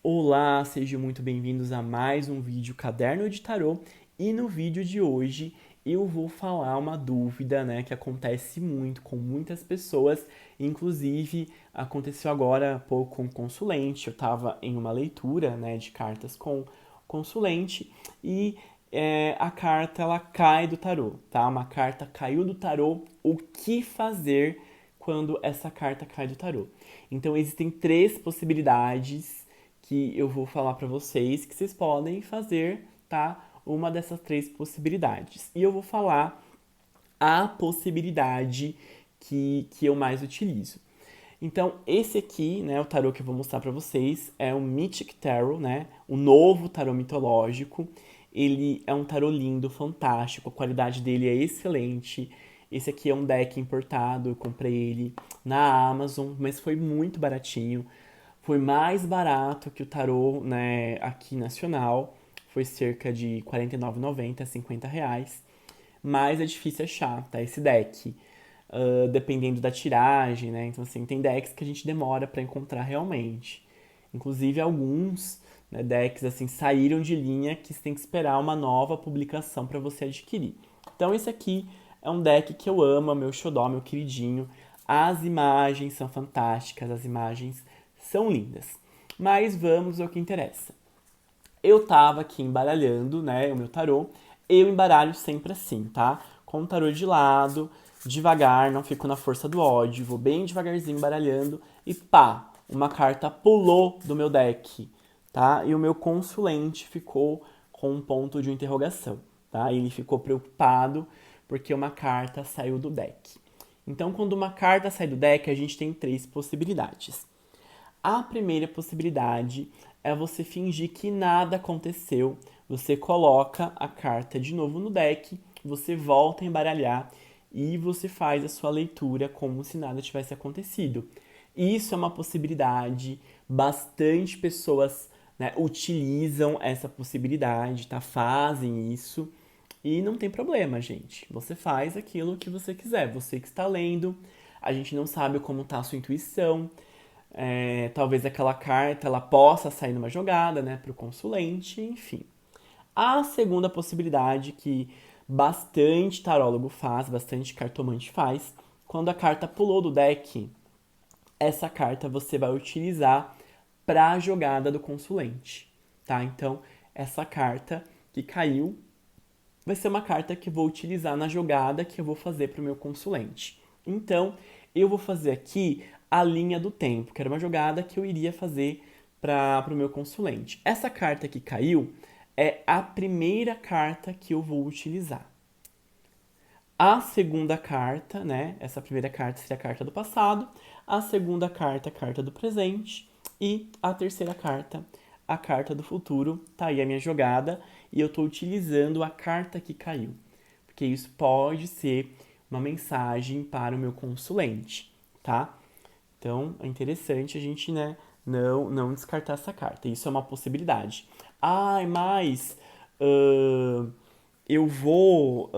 Olá, sejam muito bem-vindos a mais um vídeo Caderno de Tarô. E no vídeo de hoje eu vou falar uma dúvida, né, que acontece muito com muitas pessoas. Inclusive, aconteceu agora há pouco com o consulente. Eu estava em uma leitura, né, de cartas com o consulente e a carta ela cai do tarô, tá? Uma carta caiu do tarô. O que fazer quando essa carta cai do tarô? Então, existem três possibilidades que eu vou falar para vocês que vocês podem fazer, tá? Uma dessas três possibilidades. E eu vou falar a possibilidade que eu mais utilizo. Então, esse aqui, né, o tarô que eu vou mostrar para vocês é o Mythic Tarot, né? O novo tarô mitológico. Ele é um tarô lindo, fantástico, a qualidade dele é excelente. Esse aqui é um deck importado, eu comprei ele na Amazon, mas foi muito baratinho. Foi mais barato que o tarô, né, aqui nacional. Foi cerca de R$ 49,90, R$ 50. Mas é difícil achar, tá? Esse deck. Dependendo da tiragem, né? Então, assim, tem decks que a gente demora para encontrar realmente. Inclusive, alguns, né, decks, assim, saíram de linha que você tem que esperar uma nova publicação para você adquirir. Então, esse aqui é um deck que eu amo, é meu xodó, meu queridinho. As imagens são fantásticas, as imagens são lindas. Mas vamos ao que interessa. Eu tava aqui embaralhando, né, o meu tarô. Eu embaralho sempre assim, tá? Com o tarô de lado, devagar, não fico na força do ódio, vou bem devagarzinho embaralhando e pá, uma carta pulou do meu deck, tá? E o meu consulente ficou com um ponto de interrogação, tá? Ele ficou preocupado porque uma carta saiu do deck. Então, quando uma carta sai do deck, a gente tem três possibilidades. A primeira possibilidade é você fingir que nada aconteceu. Você coloca a carta de novo no deck, você volta a embaralhar e você faz a sua leitura como se nada tivesse acontecido. Isso é uma possibilidade, bastante pessoas, né, utilizam essa possibilidade, tá? Fazem isso e não tem problema, gente. Você faz aquilo que você quiser, você que está lendo. A gente não sabe como está a sua intuição. Talvez aquela carta ela possa sair numa jogada, né, para o consulente, enfim. A segunda possibilidade que bastante tarólogo faz, bastante cartomante faz, quando a carta pulou do deck, essa carta você vai utilizar para a jogada do consulente, tá? Então, essa carta que caiu vai ser uma carta que eu vou utilizar na jogada que eu vou fazer para o meu consulente. Então, eu vou fazer aqui a linha do tempo, que era uma jogada que eu iria fazer para o meu consulente. Essa carta que caiu é a primeira carta que eu vou utilizar. A segunda carta, né? Essa primeira carta seria a carta do passado, a segunda carta, a carta do presente, e a terceira carta, a carta do futuro. Tá aí a minha jogada, e eu estou utilizando a carta que caiu, porque isso pode ser uma mensagem para o meu consulente, tá? Então é interessante a gente, né, não descartar essa carta. Isso é uma possibilidade. Ai, mas eu vou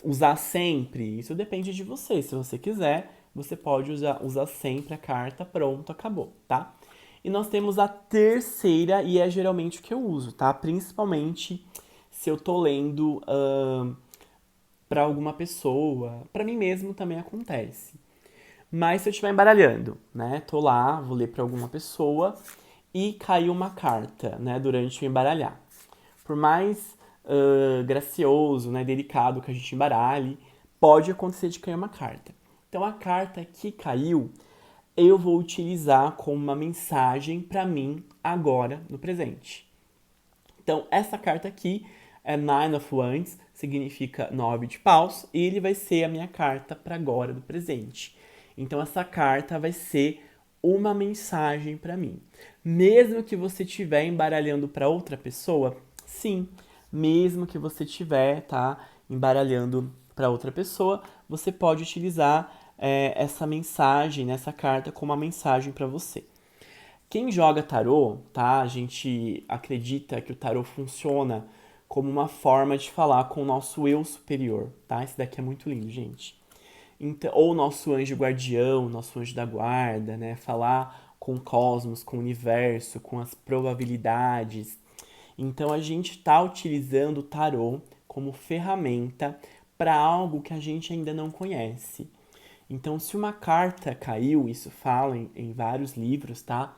usar sempre. Isso depende de você. Se você quiser, você pode usar sempre a carta. Pronto, acabou, tá? E nós temos a terceira, e é geralmente o que eu uso, tá? Principalmente se eu tô lendo para alguma pessoa. Para mim mesmo também acontece. Mas se eu estiver embaralhando, né? Tô lá, vou ler para alguma pessoa e caiu uma carta, né? Durante o embaralhar. Por mais gracioso, né, delicado que a gente embaralhe, pode acontecer de cair uma carta. Então a carta que caiu, eu vou utilizar como uma mensagem para mim agora no presente. Então essa carta aqui é Nine of Wands, significa 9 de paus, e ele vai ser a minha carta para agora do presente. Então essa carta vai ser uma mensagem para mim. Mesmo que você estiver embaralhando para outra pessoa, sim, mesmo que você estiver, tá, embaralhando para outra pessoa, você pode utilizar essa mensagem, né, essa carta como uma mensagem para você. Quem joga tarô, tá? A gente acredita que o tarô funciona como uma forma de falar com o nosso eu superior, tá? Esse daqui é muito lindo, gente. Então, ou nosso anjo guardião, nosso anjo da guarda, né? Falar com o cosmos, com o universo, com as probabilidades. Então a gente está utilizando o tarô como ferramenta para algo que a gente ainda não conhece. Então, se uma carta caiu, isso fala em vários livros, tá?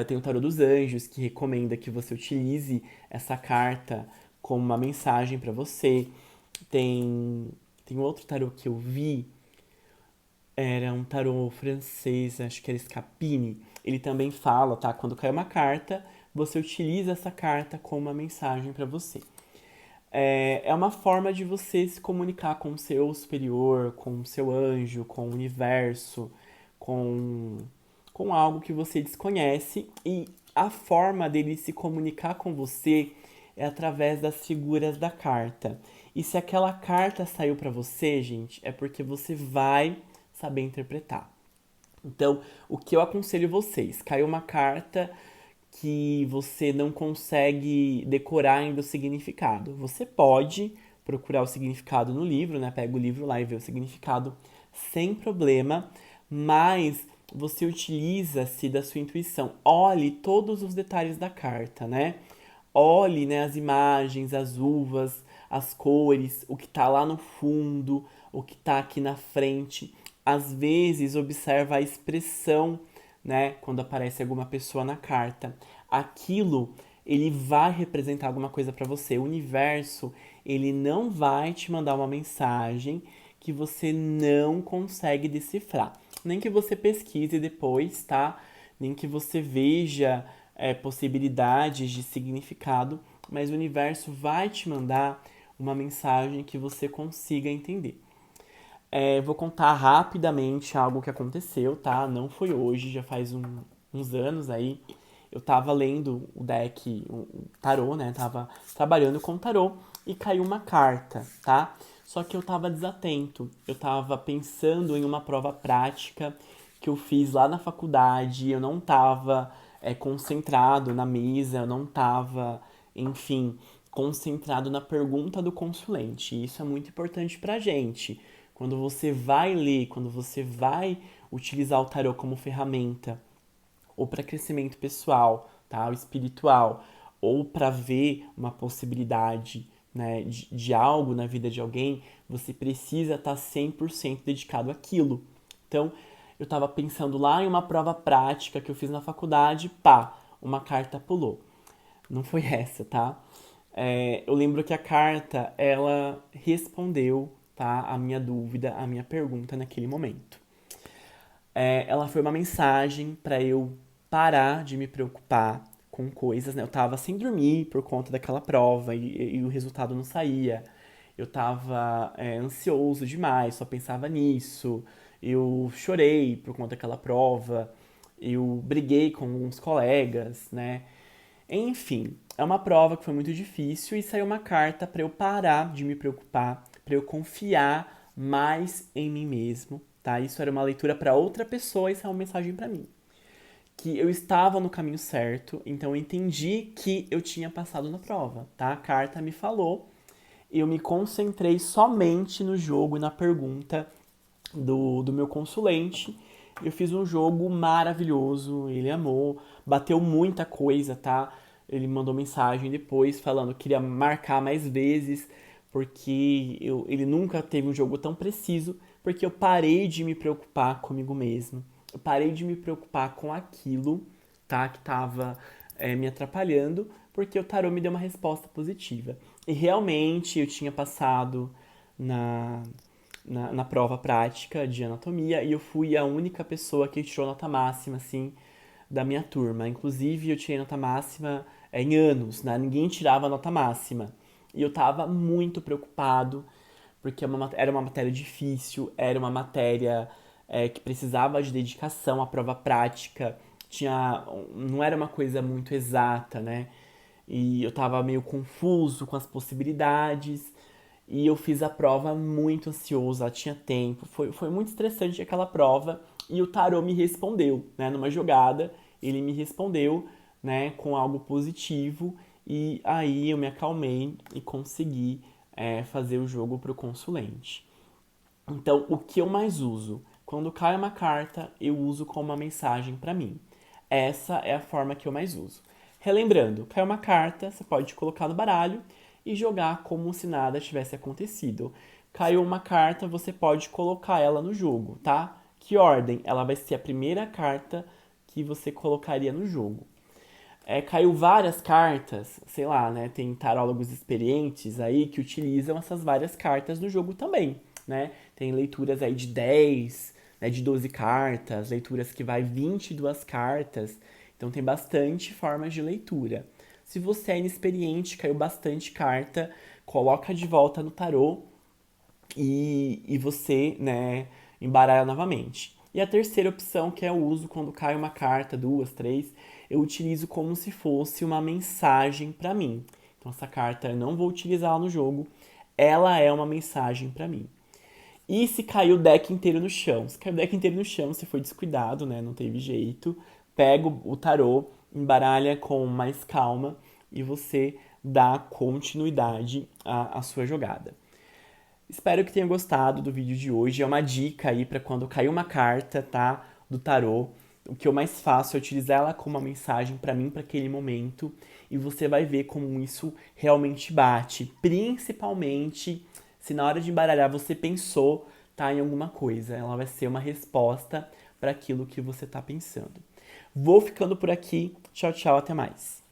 Tem o Tarô dos Anjos, que recomenda que você utilize essa carta como uma mensagem para você. Tem outro tarô que eu vi, era um tarô francês, acho que era Scapini. Ele também fala, tá? Quando cai uma carta, você utiliza essa carta como uma mensagem para você. É uma forma de você se comunicar com o seu superior, com o seu anjo, com o universo, com, com algo que você desconhece. E a forma dele se comunicar com você é através das figuras da carta. E se aquela carta saiu para você, gente, é porque você vai saber interpretar. Então, o que eu aconselho vocês? Caiu uma carta que você não consegue decorar ainda o significado. Você pode procurar o significado no livro, né? Pega o livro lá e vê o significado sem problema, mas você utiliza-se da sua intuição. Olhe todos os detalhes da carta, né? Olhe, né, as imagens, as uvas, as cores, o que está lá no fundo, o que está aqui na frente. Às vezes, observa a expressão, né, quando aparece alguma pessoa na carta. Aquilo, ele vai representar alguma coisa para você. O universo, ele não vai te mandar uma mensagem que você não consegue decifrar. Nem que você pesquise depois, tá? Nem que você veja possibilidades de significado, mas o universo vai te mandar uma mensagem que você consiga entender. Vou contar rapidamente algo que aconteceu, tá? Não foi hoje, já faz uns anos aí. Eu tava lendo o deck, o tarô, né? Tava trabalhando com o tarô e caiu uma carta, tá? Só que eu tava desatento. Eu tava pensando em uma prova prática que eu fiz lá na faculdade. Eu não tava concentrado na mesa, eu não tava, enfim, concentrado na pergunta do consulente. E isso é muito importante pra gente. Quando você vai ler, quando você vai utilizar o tarô como ferramenta, ou para crescimento pessoal, tá? O espiritual, ou para ver uma possibilidade, né, de algo na vida de alguém, você precisa estar 100% dedicado àquilo. Então, eu estava pensando lá em uma prova prática que eu fiz na faculdade, pá, uma carta pulou. Não foi essa, tá? Eu lembro que a carta, ela respondeu, tá, a minha dúvida, a minha pergunta naquele momento. Ela foi uma mensagem para eu parar de me preocupar com coisas, né? Eu tava sem dormir por conta daquela prova e o resultado não saía. Eu tava ansioso demais, só pensava nisso. Eu chorei por conta daquela prova. Eu briguei com alguns colegas, né? Enfim, é uma prova que foi muito difícil e saiu uma carta para eu parar de me preocupar, para eu confiar mais em mim mesmo, tá? Isso era uma leitura para outra pessoa e isso é uma mensagem para mim. Que eu estava no caminho certo, então eu entendi que eu tinha passado na prova, tá? A carta me falou, eu me concentrei somente no jogo e na pergunta do meu consulente. Eu fiz um jogo maravilhoso, ele amou, bateu muita coisa, tá? Ele mandou mensagem depois falando que queria marcar mais vezes, porque ele nunca teve um jogo tão preciso, porque eu parei de me preocupar comigo mesmo. Eu parei de me preocupar com aquilo, tá? Que tava me atrapalhando, porque o tarô me deu uma resposta positiva. E realmente eu tinha passado na, na prova prática de anatomia e eu fui a única pessoa que tirou nota máxima, assim, da minha turma. Inclusive, eu tirei nota máxima em anos, né? Ninguém tirava nota máxima. E eu tava muito preocupado, porque era uma matéria difícil, era uma matéria que precisava de dedicação, a prova prática não era uma coisa muito exata, né? E eu tava meio confuso com as possibilidades. E eu fiz a prova muito ansioso, ela tinha tempo. Foi muito estressante aquela prova. E o tarô me respondeu, né? Numa jogada, ele me respondeu, né? Com algo positivo. E aí eu me acalmei e consegui fazer o jogo pro consulente. Então, o que eu mais uso? Quando cai uma carta, eu uso como uma mensagem para mim. essa é a forma que eu mais uso. Relembrando, caiu uma carta, você pode colocar no baralho e jogar como se nada tivesse acontecido. Caiu uma carta, você pode colocar ela no jogo, tá? Que ordem? Ela vai ser a primeira carta que você colocaria no jogo. Caiu várias cartas, sei lá, né? Tem tarólogos experientes aí que utilizam essas várias cartas no jogo também, né? Tem leituras aí de 10, né, de 12 cartas, leituras que vai 22 cartas. Então tem bastante formas de leitura. Se você é inexperiente, caiu bastante carta, coloca de volta no tarô e você, né, embaralha novamente. E a terceira opção, que é o uso quando cai uma carta, duas, três, eu utilizo como se fosse uma mensagem para mim. Então essa carta eu não vou utilizá-la no jogo, ela é uma mensagem para mim. E se caiu o deck inteiro no chão? Se caiu o deck inteiro no chão, você foi descuidado, né? Não teve jeito. Pega o tarô, embaralha com mais calma e você dá continuidade à sua jogada. Espero que tenha gostado do vídeo de hoje. É uma dica aí para quando cair uma carta, tá? Do tarô. O que eu mais faço é utilizar ela como uma mensagem para mim, para aquele momento. E você vai ver como isso realmente bate. Principalmente se na hora de embaralhar você pensou, tá, em alguma coisa. Ela vai ser uma resposta para aquilo que você tá pensando. Vou ficando por aqui. Tchau, tchau, até mais.